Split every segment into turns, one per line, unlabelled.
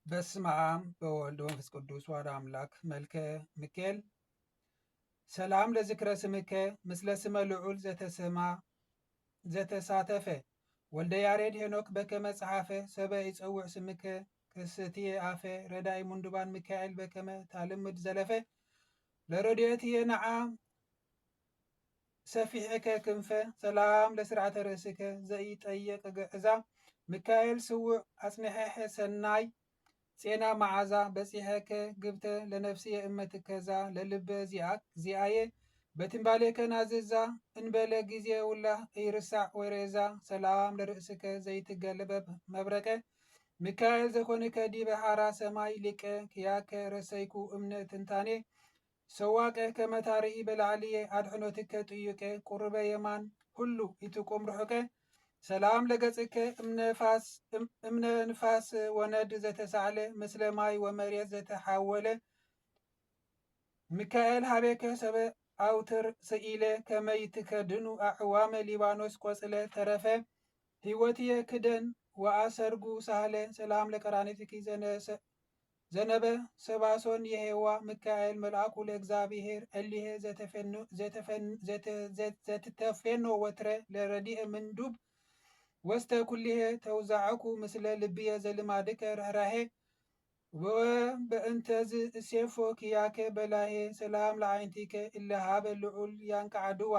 በስመ አብ በወልድ ወመንፈስ ቅዱስ ዋሕዱ አምላክ መልከ ሚካኤል ሰላም ለዝክረ ስምከ ምስለ ስመ ልዑል ዘተሳተፈ ወልደ ያሬድ ሄኖክ በከመ ጸሐፈ ሰበ ይጸውዕ ስምከ ክስትየ አፈ ረዳኢ ሙንዱባን ሚካኤል በከመ ታልምድ ዘለፈ ለረድኤትየ ነዓ ሰፊሕከ ክንፈ ሰላም ለስርዓተ ርእስከ ዘኢጠየቅ ግዕዛ ሚካኤል ስውዕ አጽንሐ ሰናይ ጼና መዓዛ በጺሐከ ግብተ ለነፍስየ እመትከዛ ለልበ ዚአየ በትንባሌከ ናዝዛ እንበለ ጊዜ ውላ ይርሳዕ ወሬዛ ሰላም ለርእስከ ዘይትገለበብ መብረቀ ሚካኤል ዘኮንከ ዲበ ሐራ ሰማይ ሊቀ ክያከ ረሰይኩ እምነ ትንታኔ ሰዋቀ ከመታርኢ በላዕልየ አድሕኖትከ ጥዩቀ ቁርበ የማን ሁሉ ይትቁም ርሑቀ ሰላም ለገጽከ እምነ ንፋስ ወነድ ዘተሳዕለ ምስለ ማይ ወመሬት ዘተሓወለ ሚካኤል ሃቤከ ሰበ አውትር ስኢለ ከመይትከድኑ አዕዋመ ሊባኖስ ቆጽለ ተረፈ ሕይወትየ ክደን ወአሰርጉ ሳህለ ሰላም ለቀራኔትኪ ዘነበ ሰባሶን የሄዋ ሚካኤል መልአኩ ለእግዚአብሔር እሊሄ ዘትተፌኖ ወትረ ለረዲኤ ምንዱብ ወስተ ኩሊሄ ተውዛዕኩ ምስለ ልብየ ዘልማድከ ርኅራሄ ወበእንተዝ እሴፎ ክያከ በላሄ ሰላም ለዓይንቲከ እለሃበ ልዑል ያንቃዓድዋ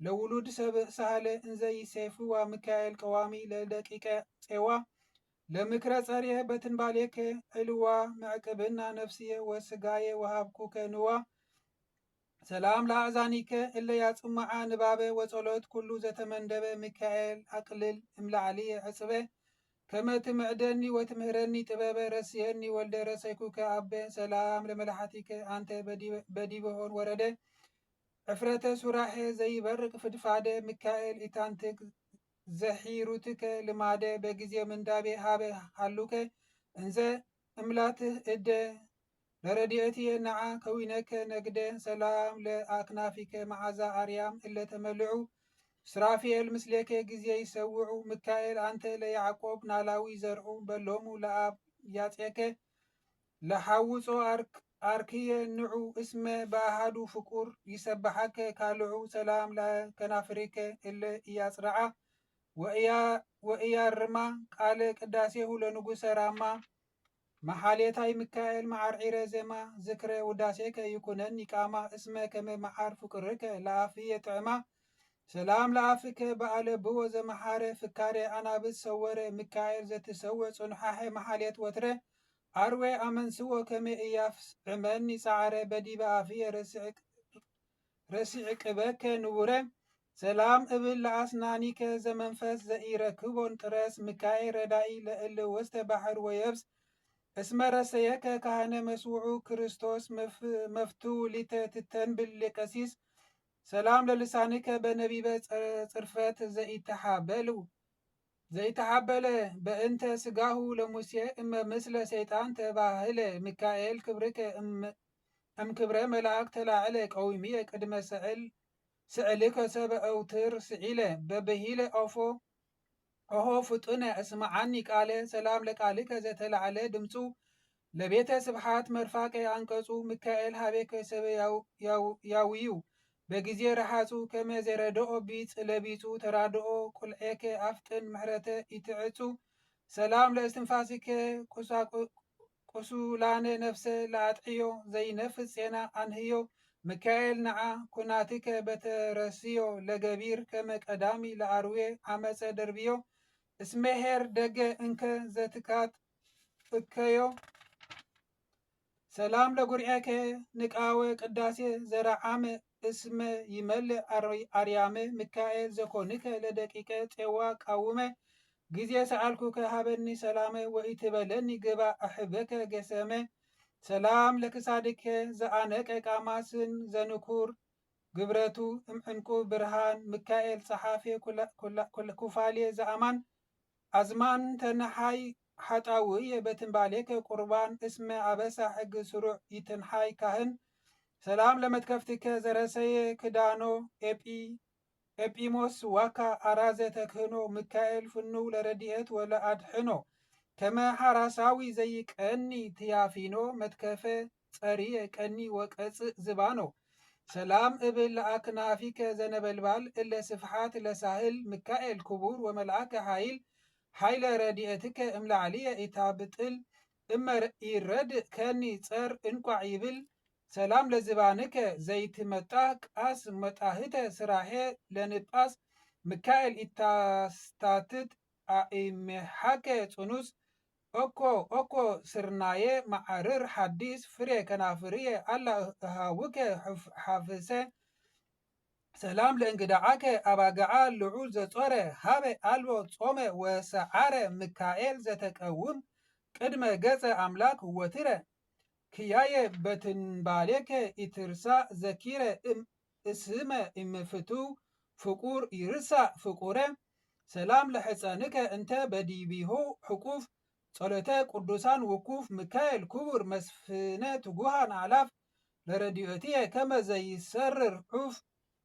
ለውሉድ ሰብእ ሳህለ እንዘ ይሴፍዋ ሚካኤል ቀዋሚ ለደቂቀ ፄዋ ለምክረ ጸርየ በትንባሌከ ዕልዋ መዕቅብና ነፍስየ ወስጋየ ወሃብኩከ ንዋ ሰላም ለአእዛኒከ እለ ያጽምዓ ንባበ ወጸሎት ኩሉ ዘተመንደበ ሚካኤል አቅልል እምላዕልየ ዕጽበ ከመ ትምዕደኒ ወትምህረኒ ጥበበ ረስየኒ ወልደ ረሰይኩከ አበ ሰላም ለመላሓቲከ አንተ በዲበሆን ወረደ ዕፍረተ ሱራሄ ዘይበርቅ ፍድፋደ ሚካኤል ኢታንትግ ዘሒሩትከ ልማደ በጊዜ ምንዳቤ ሃበ ሃሉከ እንዘ እምላትህ እደ ለረድኤትየ ነዓ ከዊነከ ነግደ ሰላም ለአክናፊከ መዓዛ አርያም እለተመልዑ ስራፊኤል ምስሌከ ጊዜ ይሰውዑ ሚካኤል አንተ ለያዕቆብ ናላዊ ዘርዑ በሎሙ ለአብ ያጼከ ለሐውፆ አርክየ ንዑ እስመ በአሃዱ ፍቁር ይሰብሐከ ካልዑ ሰላም ለከናፍሪከ እለ እያጽረዓ ወእያርማ ቃለ ቅዳሴሁ ለንጉሰ ራማ መሓሌታይ ሚካኤል መዓርዒረ ዜማ ዝክረ ውዳሴከ ይኩነኒ ቃማ እስመ ከመ መዓር ፍቅርከ ለአፍየ ጥዕማ ሰላም ለአፍከ በዓለ ብዎ ዘመሓረ ፍካሬ አናብስ ሰወረ ሚካኤል ዘትሰውዕ ጽኑሓሐ መሓሌት ወትረ አርዌ አመንስዎ ከመ እያፍ ዕመኒ ፃዕረ በዲበ አፍየ ረሲዕቅበከ ንቡረ ሰላም እብል ለአስናኒከ ዘመንፈስ ዘኢረክቦን ጥረስ ሚካኤል ረዳኢ ለእለ ወስተ ባሕር ወየብስ እስመ ረሰየከ ካህነ መስውዑ ክርስቶስ መፍትው ሊተ ትተንብል ሊቀሲስ ሰላም ለልሳንከ በነቢበ ጽርፈት ዘይተሓበለ በእንተ ስጋሁ ለሙሴ እመ ምስለ ሰይጣን ተባህለ ሚካኤል ክብርከ እምክብረ መላእክ ተላዕለ ቀዊምየ ቅድመ ስዕልከ ሰበ አውትር ስዒለ በብሂለ ኦሆ ፍጡነ እስማዓኒ ቃለ ሰላም ለቃልከ ዘተላዕለ ድምፁ ለቤተ ስብሓት መርፋቀ አንቀጹ ሚካኤል ሃቤከ ሰበ ያውዩ በጊዜ ረሓፁ ከመ ዘረድኦ ቢጽ ለቢጹ ተራድኦ ቁልዔከ አፍጥን ምሕረተ ይትዕፁ ሰላም ለእስትንፋሲከ ቁሱላነ ነፍሰ ለአጥሕዮ ዘይነፍስ ጼና አንህዮ ሚካኤል ነዓ ኩናትከ በተረስዮ ለገቢር ከመ ቀዳሚ ለአርዌ ዓመፀ ደርብዮ እስሜሄር ደገ እንከ ዘትካት እከዮ ሰላም ለጉርኤከ ንቃወ ቅዳሴ ዘረዓመ እስመ ይመልእ አርያመ ሚካኤል ዘኮንከ ለደቂቀ ፄዋ ቃውመ ጊዜ ሰአልኩከ ሃበኒ ሰላመ ወኢትበለኒ ግባ አሕበከ ገሰመ ሰላም ለክሳድከ ዘአነቀ ቃማስን ዘንኩር ግብረቱ እምዕንቁ ብርሃን ሚካኤል ጸሓፌ ኩፋልየ ዘአማን አዝማን ተነሓይ ሓጣውየ በትንባሌከ ቁርባን እስመ አበሳ ሕግ ስሩዕ ይትንሓይ ካህን ሰላም ለመትከፍትከ ዘረሰየ ክዳኖ ኤጲሞስ ዋካ አራዘ ተክህኖ ሚካኤል ፍኑ ለረድኤት ወለአድሕኖ كما حرساوي زي قني تيافينو متكفة ጸሪየ ቀኒ ወቀጽእ ዝባኖ ሰላም እብል ለአክናፊከ ዘነበልባል እለ ስፍሓት ለሳህል ሚካኤል ክቡር ወመልአከ ኃይል ኃይለ ረድኤትከ እምላዕልየ ኢታብጥል እመር ይረድእ ከኒ ጸር እንቋዕ ይብል ሰላም ለዝባንከ ዘይትመጣህ ቃስ መጣህተ ስራሄ ለንጳስ ሚካኤል ኢታስታትት አኢሜሓከ ጽኑስ ኦኮ ስርናየ ማዕርር ሐዲስ ፍሬ ከናፍርየ አላ እሃውከ ሓፍሰ ሰላም ለእንግዳዓከ አባግዓ ልዑል ዘጾረ ሃበ አልቦ ጾመ ወሰዓረ ሚካኤል ዘተቀውም ቅድመ ገጸ አምላክ ወትረ ክያየ በትንባሌከ ኢትርሳ ዘኪረ እስመ እምፍቱ ፍቁር ይርሳእ ፍቁረ ሰላም ለሕፀንከ እንተ በዲቢሆ ሕቁፍ ጸሎተ ቅዱሳን ውኩፍ ሚካኤል ክቡር መስፍነ ትጉሃን አላፍ ለረድኤትየ ከመ ዘይሰርር ዑፍ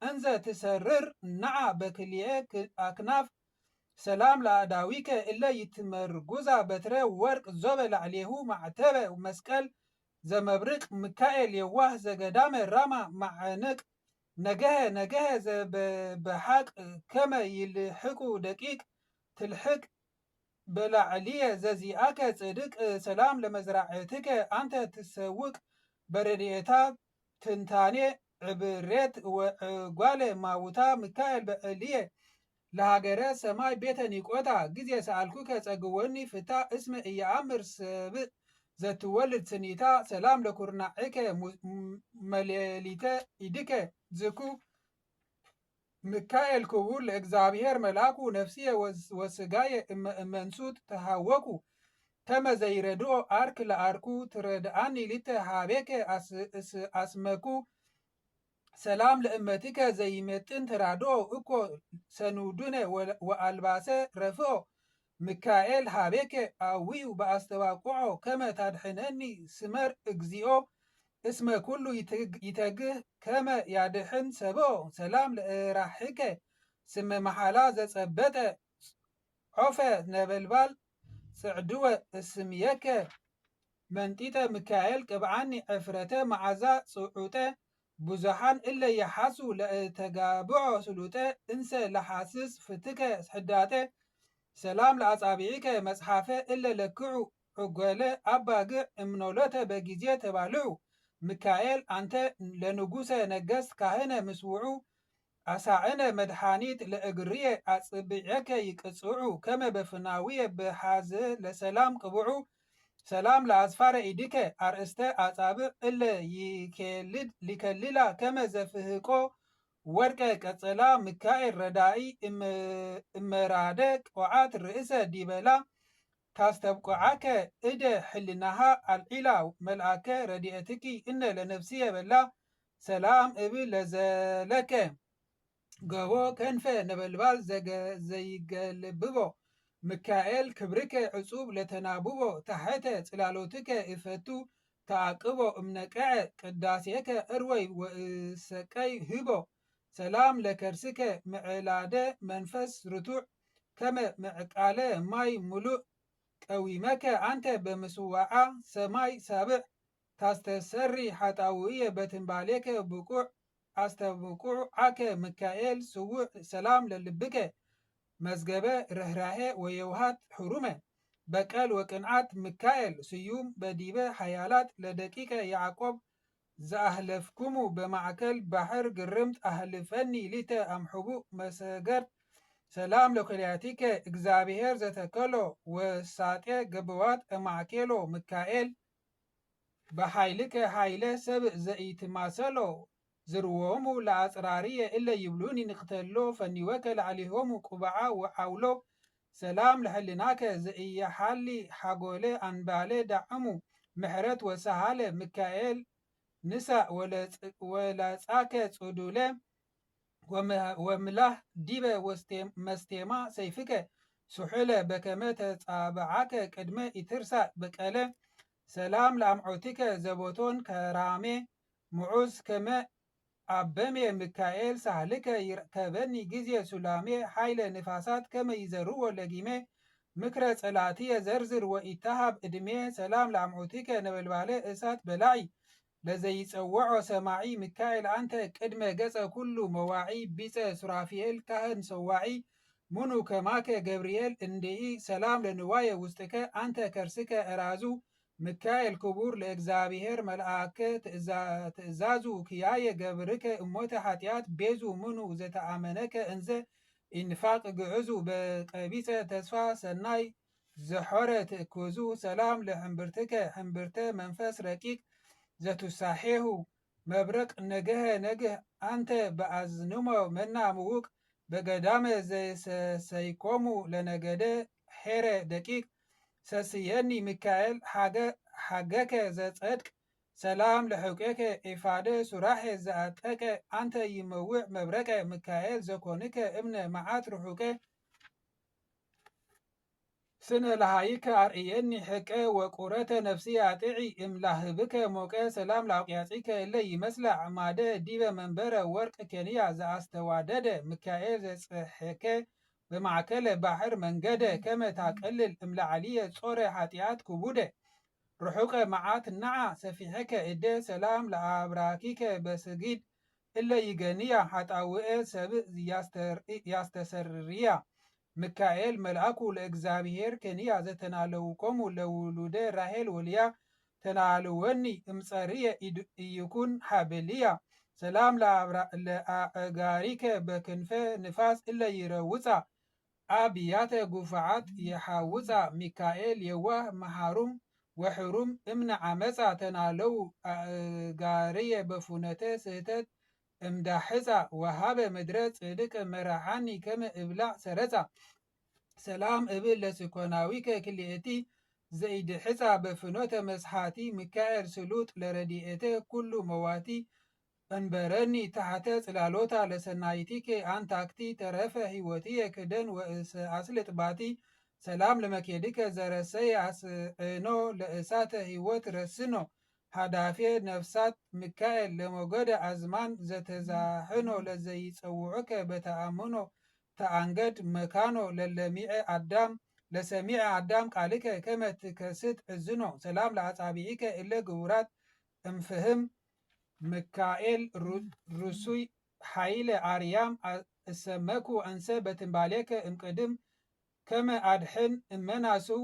እንዘ ትሰርር ነዓ በክልኤ አክናፍ ሰላም ለአዳዊከ እለ ይትመርጉዛ በትረ ወርቅ ዞበ ላዕሌሁ ማዕተበ መስቀል ዘመብርቅ ሚካኤል የዋህ ዘገዳመ ራማ ማዕነቅ ነገኸ ዘበሓቅ ከመ ይልሕቁ ደቂቅ ትልሕቅ በላዕልየ ዘዚአከ ጽድቅ ሰላም ለመዝራዕትከ አንተ ትሰውቅ በረድኤታ ትንታኔ ዕብሬት ወዕጓለ ማውታ ሚካኤል በዕልየ ለሃገረ ሰማይ ቤተ ኒቆታ ጊዜ ሰአልኩከ ጸግወኒ ፍታ እስመ እየአምር ሰብእ ዘትወልድ ስኒታ ሰላም ለኩርናዕከ መሌሊተ ኢድከ ዝኩ ሚካኤል ክቡር ለእግዚአብሔር መልአኩ ነፍስየ ወስጋየ እመንሱት ተሃወኩ ከመ ዘይረድኦ አርክ ለአርኩ ትረድአኒ ሊተ ሃቤከ አስመኩ ሰላም ለእመትከ ዘይመጥን ተራድኦ እኮ ሰኑዱነ ወአልባሰ ረፍኦ ሚካኤል ሃቤከ አዊኡ በአስተዋቁዖ ከመ ታድሕነኒ ስመር እግዚኦ እስመ ኩሉ ይተግህ ከመ ያድሕን ሰብኦ ሰላም ለእራሕከ ስመ መሓላ ዘጸበጠ ዖፈ ነበልባል ጽዕድወ እስምየከ መንጢጠ ሚካኤል ቅብዓኒ ዕፍረተ መዓዛ ጽዑጠ ብዙሓን እለ የሓሱ ለእተጋብዖ ስሉጠ እንሰ ለሓስስ ፍትከ ሕዳጠ ሰላም ለአጻብዒከ መጽሓፈ እለ ለክዑ ዕጐለ አባግዕ እምኖሎተ በጊዜ ተባልዑ ሚካኤል አንተ ለንጉሰ ነገሥት ካህነ ምስውዑ አሳዕነ መድኃኒት ለእግርየ አጽብዐከ ይቅጽዑ ከመ በፍናውየ በሓዘ ለሰላም ቅብዑ ሰላም ለአስፋረ ኢድከ አርእስተ አጻብዕ እለ ሊከልላ ከመ ዘፍህቆ ወርቀ ቀጸላ ሚካኤል ረዳኢ እመራደ ቆዓት ርእሰ ዲበላ ታስተብቆዓከ እደ ሕልናሃ አልዒላ መልአከ ረድኤትኪ እነ ለነፍስየ በላ ሰላም እብል ለዘለከ ገቦ ከንፈ ነበልባል ዘይገልብቦ ሚካኤል ክብርከ ዕጹብ ለተናብቦ ታሕተ ጽላሎትከ እፈቱ ተአቅቦ እምነቀዐ ቅዳሴከ እርወይ ወእሰቀይ ህቦ ሰላም ለከርስከ ምዕላደ መንፈስ ርቱዕ ከመ ምዕቃለ ማይ ሙሉእ ቀዊመከ አንተ በምስዋዓ ሰማይ ሳብዕ ታስተሰሪ ሓጣውእየ በትንባሌከ ብቁዕ አስተብቁዕ ዓከ ሚካኤል ስውዕ ሰላም ለልብከ መዝገበ ርኅራሄ ወየውሃት ሕሩመ በቀል ወቅንዓት ሚካኤል ስዩም በዲበ ሓያላት ለደቂቀ ያዕቆብ ዘአህለፍኩሙ በማዕከል ባሕር ግርምት አህልፈኒ ሊተ አምሕቡእ መሰገርት ሰላም ለኮልያቲከ እግዚአብሔር ዘተከሎ ወሳጤ ገበዋት እማዕኬሎ ሚካኤል በኃይልከ ኃይለ ሰብእ ዘኢትማሰሎ ዝርዎሙ ለአጽራርየ እለ ይብሉኒ ንክተሎ ፈኒወከ ላዕሊሆሙ ቁብዓ ወዓውሎ ሰላም ለሕልናከ ዘኢየሓሊ ሓጎለ አንባለ ዳዕሙ ምሕረት ወሰሃለ ሚካኤል ንሳእ ወላጻከ ጽዱለ ወምላህ ዲበ መስቴማ ሰይፍከ ሱሑለ በከመ ተጻብዓከ ቅድመ ኢትርሳእ በቀለ ሰላም ለአምዖትከ ዘቦቶን ከራሜ ምዑዝ ከመ አበሜ ሚካኤል ሳህልከ ይርከበኒ ጊዜ ሱላሜ ኃይለ ንፋሳት ከመ ይዘርዎ ለጊሜ ምክረ ጸላትየ ዘርዝር ወኢታሃብ ዕድሜ ሰላም ለአምዑቲከ ነበልባለ እሳት በላዒ ለዘይጸውዖ ሰማዒ ሚካኤል አንተ ቅድመ ገጸ ኩሉ መዋዒ ቢጸ ሱራፊኤል ካህን ሰዋዒ ሙኑ ከማከ ገብርኤል እንዲኢ ሰላም ለንዋየ ውስጥከ አንተ ከርስከ እራዙ ሚካኤል ክቡር ለእግዚአብሔር መልአከ ትእዛዙ ክያየ ገብርከ እሞተ ኃጢአት ቤዙ ምኑ ዘተአመነከ እንዘ ኢንፋቅ ግዕዙ በቀቢፀ ተስፋ ሰናይ ዘሖረ ትእክዙ ሰላም ለሕምብርትከ ሕምብርተ መንፈስ ረቂቅ ዘቱሳሒሁ መብረቅ ነገኸ ነግህ አንተ በአዝንሞ መና ምውቅ በገዳመ ዘሰሰይኮሙ ለነገደ ሔረ ደቂቅ ሰስየኒ ሚካኤል ሓገከ ዘጸድቅ ሰላም ለሕውቄከ ኤፋደ ሱራሄ ዘአጠቀ አንተ ይመውዕ መብረቀ ሚካኤል ዘኮንከ እብነ መዓት ርሑቀ ስነ ለሃይከ አርእየኒ ሕቀ ወቁረተ ነፍሲ አጥዒ እምላህብከ ሞቀ ሰላም ለአውቅያጺከ እለ ይመስላ ዕማደ ዲበ መንበረ ወርቅ ኬንያ ዘአስተዋደደ ሚካኤል ዘጽሕከ በማዕከለ ባሕር መንገደ ከመ ታቀልል እምላዕልየ ጾረ ኃጢአት ክቡደ ርሑቀ መዓት ነዓ ሰፊሐከ እደ ሰላም ለአብራኪከ በስጊድ እለ ይገንያ ኃጣውኤ ሰብእ ያስተሰርያ ሚካኤል መልአኩ ለእግዚአብሔር ኬንያ ዘተናለውኮሙ ለውሉደ ራሄል ወልያ ተናልወኒ እምጸርየ ኢይኩን ሓብልያ ሰላም ለአእጋሪከ በክንፈ ንፋስ እለ ይረውፃ አብያተ ጉፍዓት የሓውፃ ሚካኤል የዋህ መሃሩም ወሕሩም እምነ ዓመፃ ተናለው አእጋርየ በፉነተ ስህተት እምዳሕፃ ወሃበ ምድረ ጽድቅ መራሓኒ ከመ እብላዕ ሰረፃ ሰላም እብል ለስኮናዊከ ክልኤቲ ዘኢድሕፃ በፍኖተ መስሓቲ ሚካኤል ስሉጥ ለረድኤተ ኩሉ መዋቲ እንበረኒ ታሕተ ጽላሎታ ለሰናይቲከ አንታክቲ ተረፈ ሕይወትየ ክደን ወአስልጥ ባቲ ሰላም ለመኬድከ ዘረሰየ አስዕኖ ለእሳተ ሕይወት ረስኖ ሃዳፌ ነፍሳት ሚካኤል ለሞገደ አዝማን ዘተዛሕኖ ለዘይጸውዑከ በተአምኖ ተአንገድ መካኖ ለሰሚዐ አዳም ቃልከ ከመ ትከስት እዝኖ ሰላም ለአጻብዒከ እለ ግቡራት እምፍህም ሚካኤል ርሱይ ሓይለ አርያም እሰመኩ አንሰ በትንባሌከ እምቅድም ከመ አድሕን እመናስው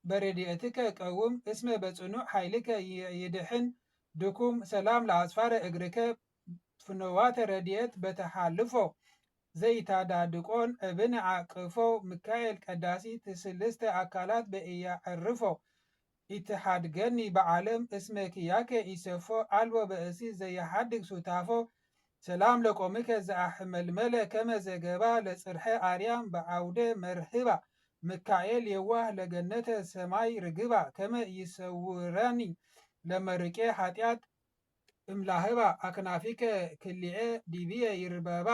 በረድኤትከ ቀውም እስመ በጽኑዕ ኃይልከ ይድሕን ድኩም ሰላም ለአጽፋረ እግርከ ፍኖዋተ ረድኤት በተሓልፎ ዘይታዳድቆን እብን ዓቅፎ ሚካኤል ቀዳሲ ትስልስተ አካላት በእያዕርፎ ኢትሓድገኒ በዓለም እስመ ክያከ ኢሰፎ አልቦ በእሲ ዘየሓድግ ሱታፎ ሰላም ለቆምከ ዘአሕመልመለ ከመ ዘገባ ለጽርሐ አርያም በዓውደ መርህባ ሚካኤል የዋህ ለገነተ ሰማይ ርግባ ከመ ይሰውረኒ ለመርቄ ኃጢአት እምላህባ አክናፊከ ክልኤ ዲብየ ይርበባ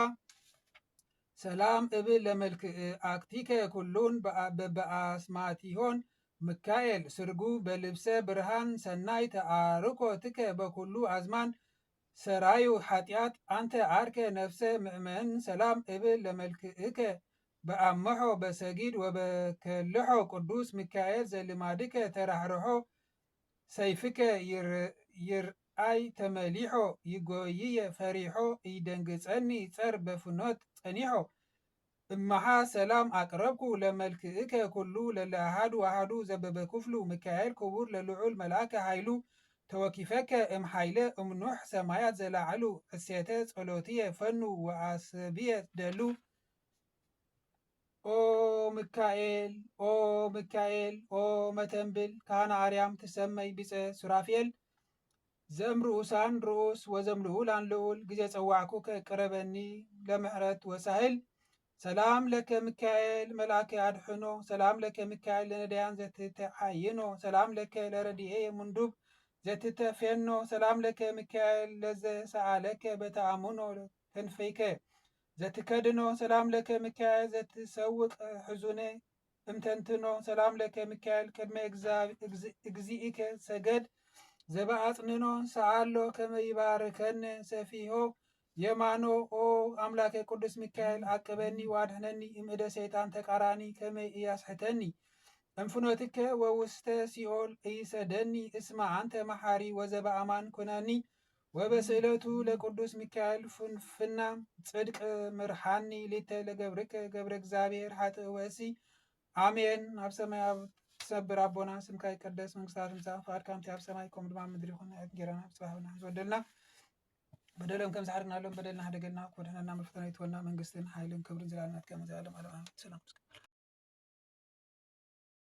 ሰላም እብል ለመልክአክቲከ ኩሉን በበአስማቲሆን ሚካኤል ስርጉ በልብሰ ብርሃን ሰናይ ተአርኮ ትከ በኩሉ አዝማን ሰራዩ ኃጢአት አንተ አርከ ነፍሰ ምእመን ሰላም እብል ለመልክእከ በአመሖ በሰጊድ ወበከልሖ ቅዱስ ሚካኤል ዘልማድከ ተራሕርሖ ሰይፍከ ይርአይ ተመሊሖ ይጎይየ ፈሪሖ ይደንግጸኒ ጸር በፍኖት ጸኒሖ እመሃ ሰላም አቅረብኩ ለመልክእከ ኩሉ ለለአሃዱ አሃዱ ዘበበክፍሉ ሚካኤል ክቡር ለልዑል መልአከ ኃይሉ ተወኪፈከ እም ኃይለ እምኑሕ ሰማያት ዘላዕሉ እሴተ ጸሎትየ ፈኑ ወአስብየ ደሉ ኦ ሚካኤል ኦ ሚካኤል ኦ መተንብል ካህነ አርያም ትሰመይ ቢጸ ሱራፌል ዘእምርኡሳን ርኡስ ወዘምልዑላን ልዑል ጊዜ ጸዋዕኩከ ቅረበኒ ለምሕረት ወሳህል ሰላም ለከ ሚካኤል መልአከ አድሕኖ ሰላም ለከ ሚካኤል ለነዳያን ዘትተዓይኖ ሰላም ለከ ለረድኤየ ምንዱብ ዘትተፌኖ ሰላም ለከ ሚካኤል ለዘሰአለከ በተአምኖ ክንፈይከ ዘትከድኖ ሰላም ለከ ሚካኤል ዘትሰውቅ ሕዙኔ እምተንትኖ ሰላም ለከ ሚካኤል ቅድመ እግዚእከ ሰገድ ዘበአጽንኖ ሰአሎ ከመ ይባርከነ ሰፊሆ የማኖ ኦ አምላከ ቅዱስ ሚካኤል አቅበኒ ዋድህነኒ እምእደ ሰይጣን ተቃራኒ ከመ ኢያስሕተኒ እንፍኖትከ ወውስተ ሲኦል ኢሰደኒ እስማ አንተ መሐሪ ወዘበአማን ኩነኒ ወበስእለቱ ለቅዱስ ሚካኤል ፍና ጽድቅ ምርሃኒ ሊተ ለገብርከ ገብረ እግዚአብሔር ኃጥእ ወእሲ አሜን። ኣብ ሰማይ ትሰብር አቦና ስምካ ይቀደስ መንግሥትከ ትምጻእ ፈቃድከ ከምቲ ኣብ ሰማይ ከምኡ ድማ ምድሪ ይኹን ጌረና ጽባህና ዝወደልና በደለም ከም ዝሓድርናሎም በደልና ሃደገልና ኮድሕነና መፍተና ይትወና መንግስትን ኃይልን ክብርን ዘላለናት ከመ ዘላለም ዓለም ሰላም